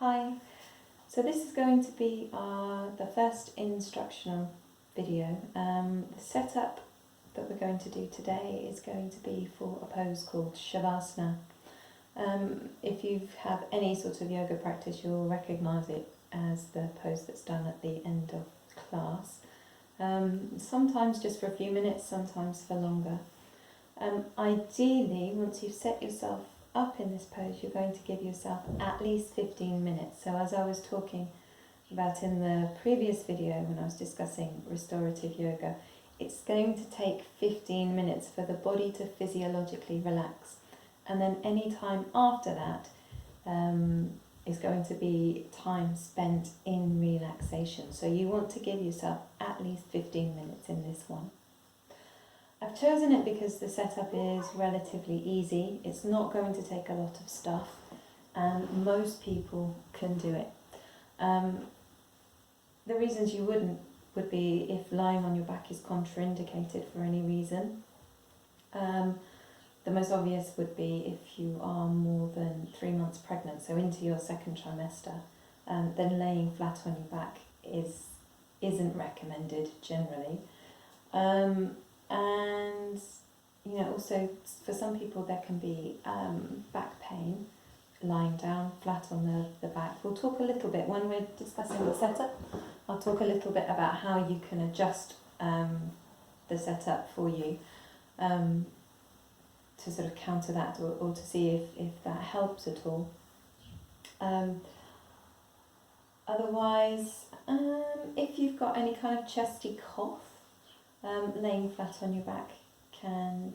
Hi, so this is going to be the first instructional video. The setup that we're going to do today is going to be for a pose called Savasana. If you have any sort of yoga practice, you'll recognise it as the pose that's done at the end of class. Sometimes just for a few minutes, sometimes for longer. Ideally, once you've set yourself up in this pose, you're going to give yourself at least 15 minutes. So as I was talking about in the previous video when I was discussing restorative yoga, it's going to take 15 minutes for the body to physiologically relax. And then any time after that is going to be time spent in relaxation. So you want to give yourself at least 15 minutes in this one. I've chosen it because the setup is relatively easy. It's not going to take a lot of stuff and most people can do it. The reasons you wouldn't would be if lying on your back is contraindicated for any reason. The most obvious would be if you are more than 3 months pregnant, so into your second trimester, then laying flat on your back isn't recommended generally. And also for some people there can be back pain lying down flat on the back. We'll talk a little bit when we're discussing the setup. I'll talk a little bit about how you can adjust the setup for you to sort of counter that or to see if that helps at all. Otherwise, if you've got any kind of chesty cough, laying flat on your back can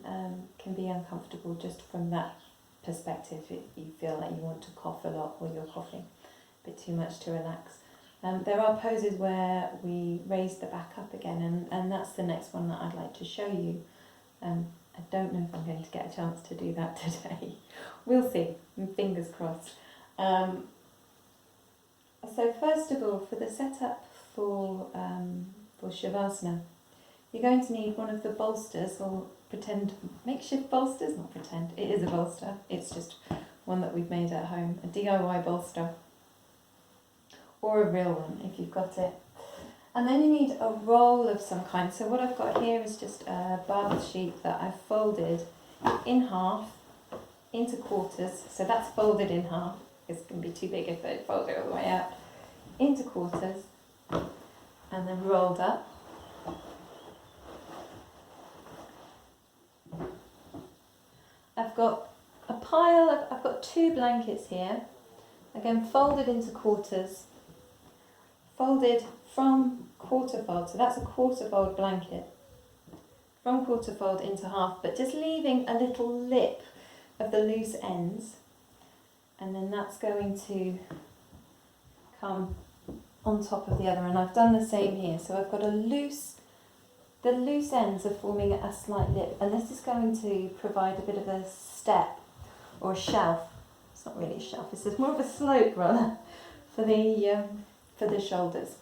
be uncomfortable just from that perspective. If you feel like you want to cough a lot or you're coughing a bit too much to relax. There are poses where we raise the back up again, and that's the next one that I'd like to show you. I don't know if I'm going to get a chance to do that today. We'll see, fingers crossed. So first of all, for the setup for Shavasana, you're going to need one of the bolsters, or makeshift bolsters, not pretend, it is a bolster, it's just one that we've made at home, a DIY bolster, or a real one if you've got it. And then you need a roll of some kind. So what I've got here is just a bath sheet that I've folded in half into quarters. So that's folded in half. It's going to be too big if I fold it all the way out. Into quarters and then rolled up. I've got I've got 2 blankets here, again folded into quarters, folded from quarter fold, so that's a quarter fold blanket, from quarter fold into half, but just leaving a little lip of the loose ends, and then that's going to come on top of the other, and I've done the same here. So I've got the loose ends are forming a slight lip, and this is going to provide a bit of a step or a shelf. It's not really a shelf, it's more of a slope rather for the shoulders.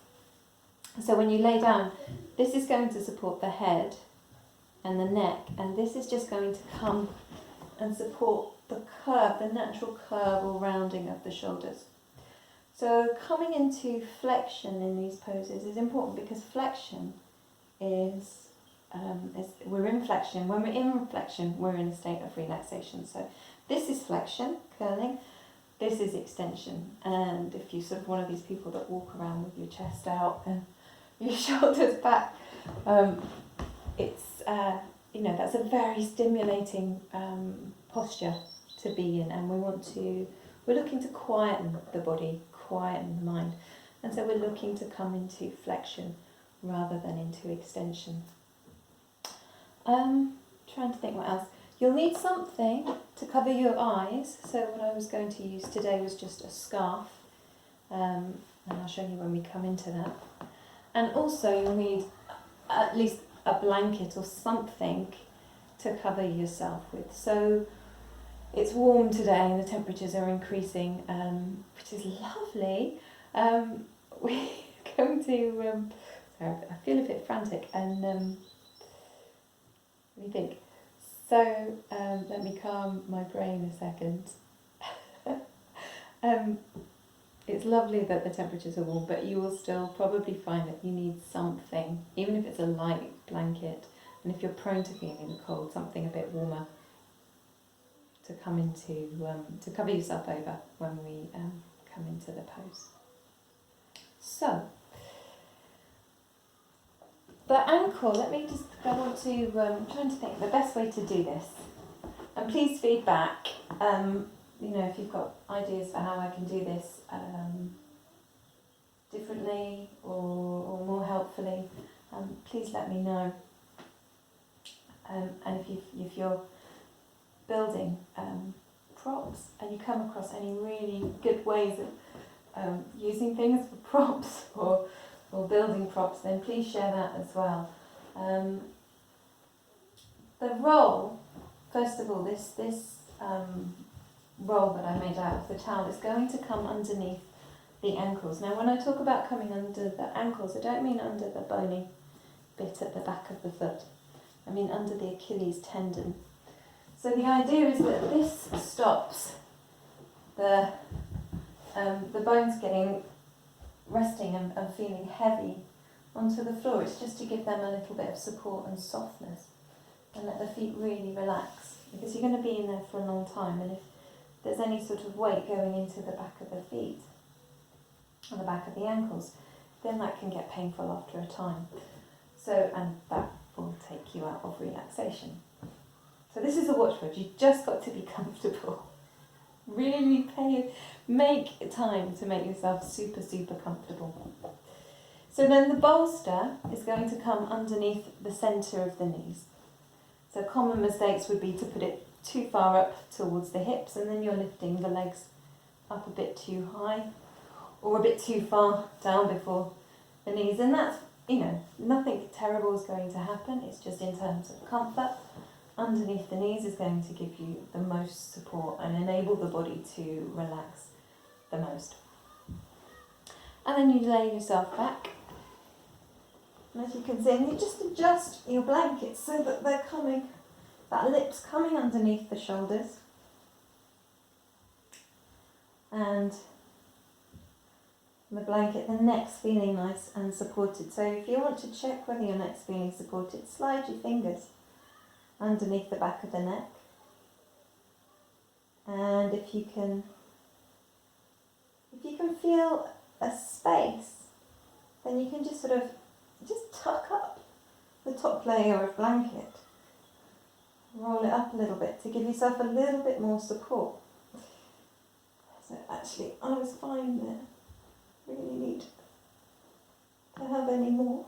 So when you lay down, this is going to support the head and the neck, and this is just going to come and support the curve, the natural curve or rounding of the shoulders. So coming into flexion in these poses is important, because flexion is we're in flexion. When we're in flexion, we're in a state of relaxation. So this is flexion, curling. This is extension. And if you're sort of one of these people that walk around with your chest out and your shoulders back, it's that's a very stimulating posture to be in, and we're looking to quieten the body, quieten the mind, and so we're looking to come into flexion rather than into extension. Trying to think what else. You'll need something to cover your eyes, so what I was going to use today was just a scarf, and I'll show you when we come into that. And also you'll need at least a blanket or something to cover yourself with. So it's warm today and the temperatures are increasing, which is lovely. We're going to, sorry, I feel a bit frantic, and let me think. So let me calm my brain a second. it's lovely that the temperatures are warm, but you will still probably find that you need something, even if it's a light blanket, and if you're prone to feeling the cold, something a bit warmer to come into, to cover yourself over when we come into the pose. So, the ankle, let me just go on to, I'm trying to think the best way to do this. And please feedback, if you've got ideas for how I can do this differently or more helpfully, please let me know. And if you're building props and you come across any really good ways of using things for props or building props, then please share that as well. The roll, first of all, this roll that I made out of the towel is going to come underneath the ankles. Now when I talk about coming under the ankles, I don't mean under the bony bit at the back of the foot. I mean under the Achilles tendon. So the idea is that this stops the bones resting and feeling heavy onto the floor. It's just to give them a little bit of support and softness and let the feet really relax, because you're going to be in there for a long time, and if there's any sort of weight going into the back of the feet and the back of the ankles, then that can get painful after a time. So, and that will take you out of relaxation. So this is a watchword. You've just got to be comfortable. Really make time to make yourself super, super comfortable. So then the bolster is going to come underneath the centre of the knees. So common mistakes would be to put it too far up towards the hips, and then you're lifting the legs up a bit too high or a bit too far down before the knees. And that's, nothing terrible is going to happen. It's just in terms of comfort. Underneath the knees is going to give you the most support and enable the body to relax the most. And then you lay yourself back. And as you can see, and you just adjust your blankets so that that lip's coming underneath the shoulders. And the blanket, the neck's feeling nice and supported. So if you want to check whether your neck's feeling supported, slide your fingers underneath the back of the neck. And if you can feel a space, then you can just tuck up the top layer of blanket. Roll it up a little bit to give yourself a little bit more support. So actually, I was fine there. Really need to have any more.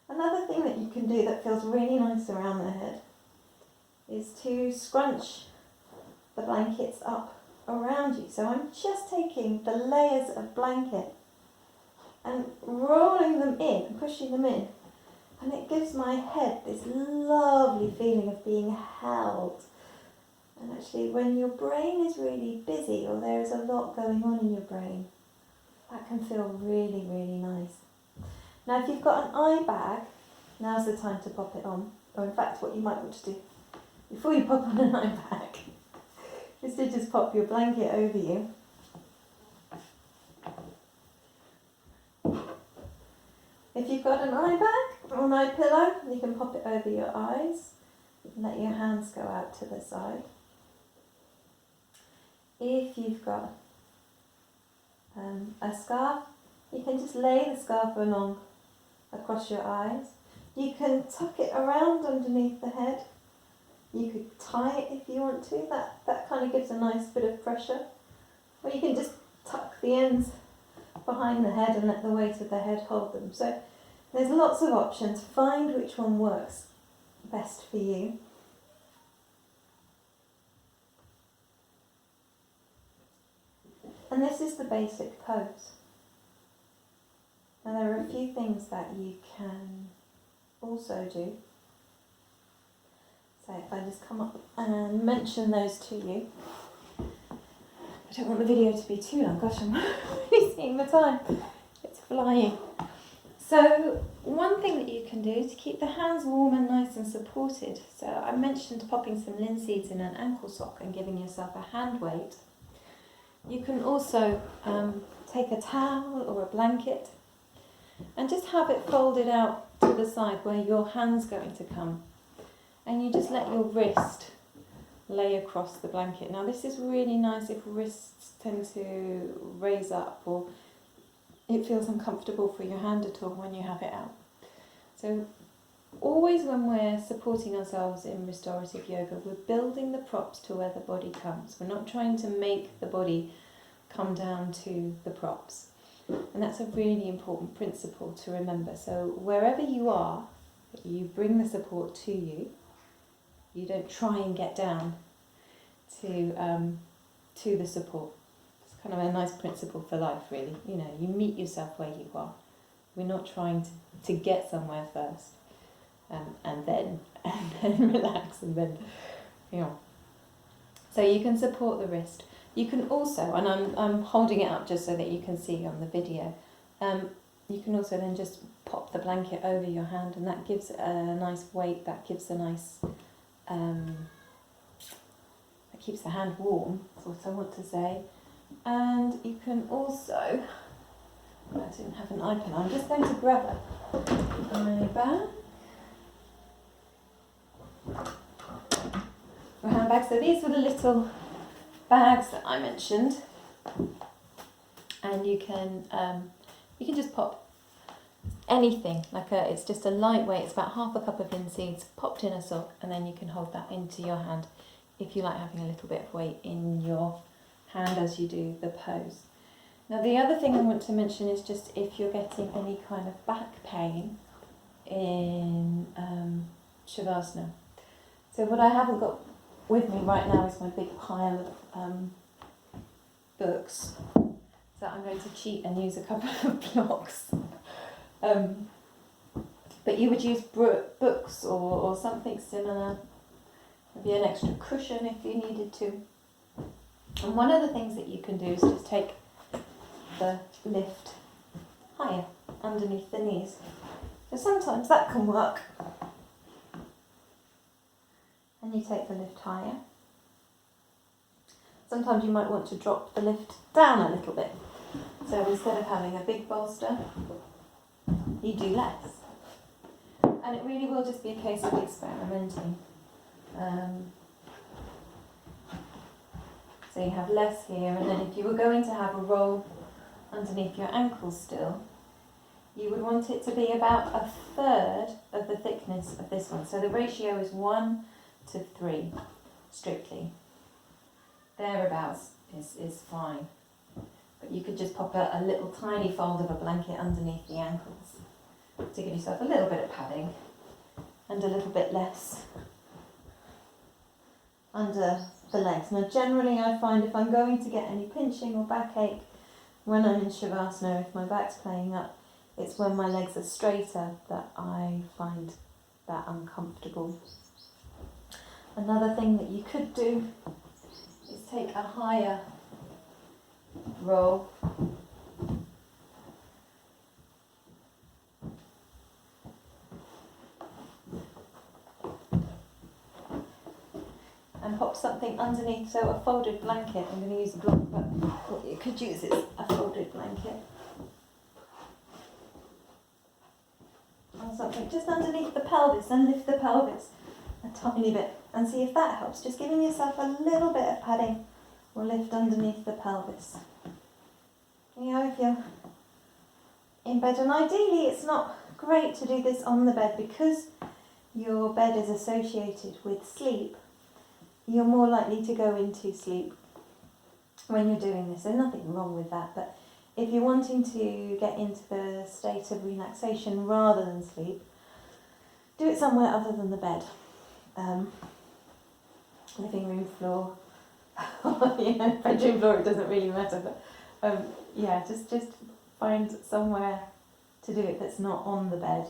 Another thing that you can do that feels really nice around the head is to scrunch the blankets up around you. So I'm just taking the layers of blanket and rolling them in and pushing them in. And it gives my head this lovely feeling of being held. And actually, when your brain is really busy or there is a lot going on in your brain, that can feel really, really nice. Now, if you've got an eye bag, now's the time to pop it on. Or in fact, what you might want to do before you pop on an eye bag is to just pop your blanket over you. If you've got an eye bag or an eye pillow, you can pop it over your eyes. You can let your hands go out to the side. If you've got a scarf, you can just lay the scarf along across your eyes. You can tuck it around underneath the head. You could tie it if you want to. That kind of gives a nice bit of pressure. Or you can just tuck the ends behind the head and let the weight of the head hold them. So there's lots of options. Find which one works best for you. And this is the basic pose. Now there are a few things that you can also do. So if I just come up and mention those to you. I don't want the video to be too long. Gosh, I'm really seeing the time. It's flying. So one thing that you can do to keep the hands warm and nice and supported. So I mentioned popping some linseeds in an ankle sock and giving yourself a hand weight. You can also take a towel or a blanket and just have it folded out to the side where your hand's going to come. And you just let your wrist lay across the blanket. Now this is really nice if wrists tend to raise up or it feels uncomfortable for your hand at all when you have it out. So always when we're supporting ourselves in restorative yoga, we're building the props to where the body comes. We're not trying to make the body come down to the props. And that's a really important principle to remember. So wherever you are, you bring the support to you. You don't try and get down to the support. It's kind of a nice principle for life, really. You know, you meet yourself where you are. We're not trying to get somewhere first, and then relax, and then, you know. So you can support the wrist. You can also, and I'm holding it up just so that you can see on the video. You can also then just pop the blanket over your hand, and that gives a nice weight. That gives a nice. That keeps the hand warm. That's what I want to say. And you can also. I didn't have an icon. I'm just going to grab my bag. My handbag. So these were the little bags that I mentioned, and you can just pop anything, it's just a lightweight, it's about half a cup of linseeds popped in a sock, and then you can hold that into your hand if you like having a little bit of weight in your hand as you do the pose. Now the other thing I want to mention is just if you're getting any kind of back pain in Shavasana. So what I haven't got with me right now is my big pile of books. So I'm going to cheat and use a couple of blocks. But you would use books or something similar, maybe an extra cushion if you needed to. And one of the things that you can do is just take the lift higher underneath the knees. So sometimes that can work. And you take the lift higher. Sometimes you might want to drop the lift down a little bit. So instead of having a big bolster, you do less. And it really will just be a case of experimenting. So you have less here, and then if you were going to have a roll underneath your ankles still, you would want it to be about a third of the thickness of this one. So the ratio is 1 to 3, strictly. Thereabouts is fine. But you could just pop a little tiny fold of a blanket underneath the ankles to give yourself a little bit of padding and a little bit less under the legs. Now generally I find if I'm going to get any pinching or backache when I'm in Shavasana, if my back's playing up, it's when my legs are straighter that I find that uncomfortable. Another thing that you could do is take a higher roll and pop something underneath, so a folded blanket. I'm going to use a block, but what you could use is a folded blanket. Or something just underneath the pelvis, and lift the pelvis a tiny bit and see if that helps. Just giving yourself a little bit of padding or lift underneath the pelvis. You know, if you're in bed, and ideally it's not great to do this on the bed because your bed is associated with sleep. You're more likely to go into sleep when you're doing this. There's nothing wrong with that, but if you're wanting to get into the state of relaxation rather than sleep, do it somewhere other than the bed. Living room floor, bedroom floor, it doesn't really matter, but just find somewhere to do it that's not on the bed.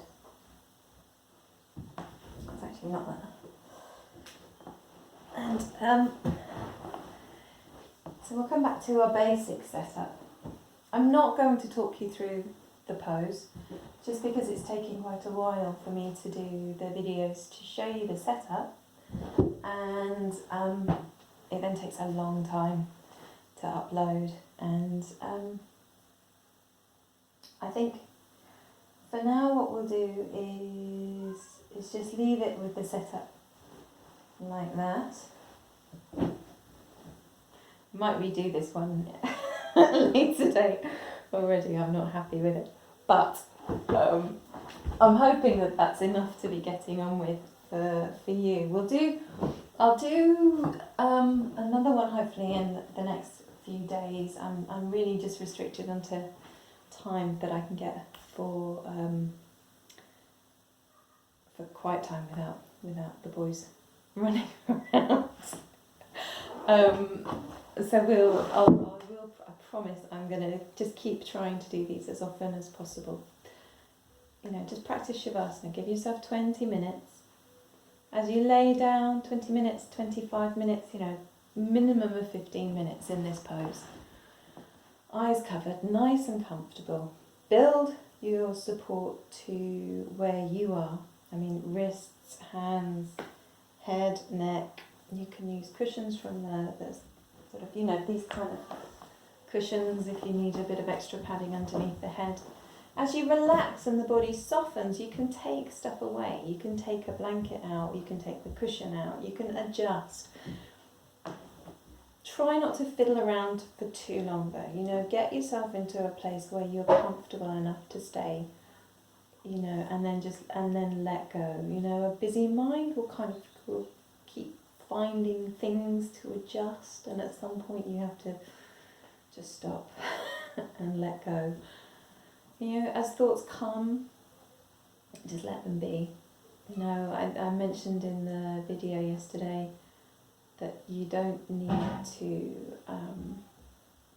It's actually not that. And so we'll come back to our basic setup. I'm not going to talk you through the pose, just because it's taking quite a while for me to do the videos to show you the setup, and it then takes a long time to upload, and I think for now what we'll do is just leave it with the setup like that. Might redo this one at a later date. Already I'm not happy with it, but I'm hoping that that's enough to be getting on with for you. I'll do another one hopefully in the next few days. I'm really just restricted onto time that I can get for quiet time without the boys running around. I promise I'm going to just keep trying to do these as often as possible. Just practice Shavasana. Give yourself 20 minutes. As you lay down, 20 minutes, 25 minutes, minimum of 15 minutes in this pose. Eyes covered, nice and comfortable. Build your support to where you are. Wrists, hands, head, neck. You can use cushions from the sort of, these kind of cushions if you need a bit of extra padding underneath the head. As you relax and the body softens, you can take stuff away. You can take a blanket out, you can take the cushion out, you can adjust. Try not to fiddle around for too long though. Get yourself into a place where you're comfortable enough to stay, and then let go. A busy mind will keep finding things to adjust, and at some point you have to just stop and let go. As thoughts come, just let them be. I mentioned in the video yesterday that you don't need to,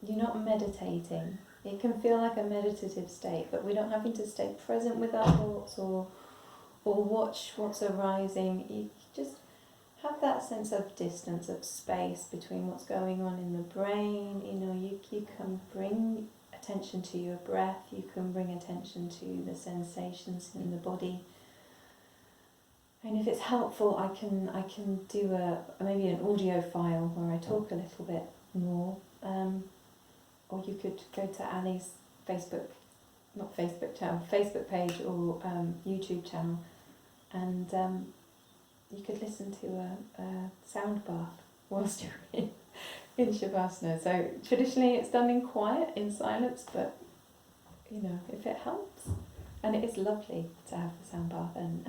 you're not meditating. It can feel like a meditative state, but we're not having to stay present with our thoughts or watch what's arising. You just have that sense of distance, of space between what's going on in the brain. You can bring attention to your breath, you can bring attention to the sensations in the body. And if it's helpful, I can do maybe an audio file where I talk a little bit more. Or you could go to Ali's Facebook page or YouTube channel, and you could listen to a sound bath whilst you're in Shavasana. So traditionally it's done in quiet, in silence, but if it helps, and it is lovely to have the sound bath and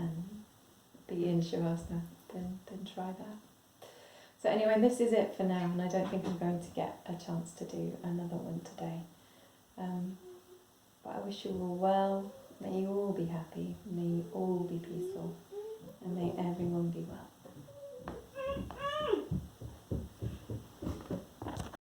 be in Shavasana, then try that. So anyway, this is it for now, and I don't think I'm going to get a chance to do another one today. But I wish you all well. May you all be happy. May you all be peaceful. And may everyone be well.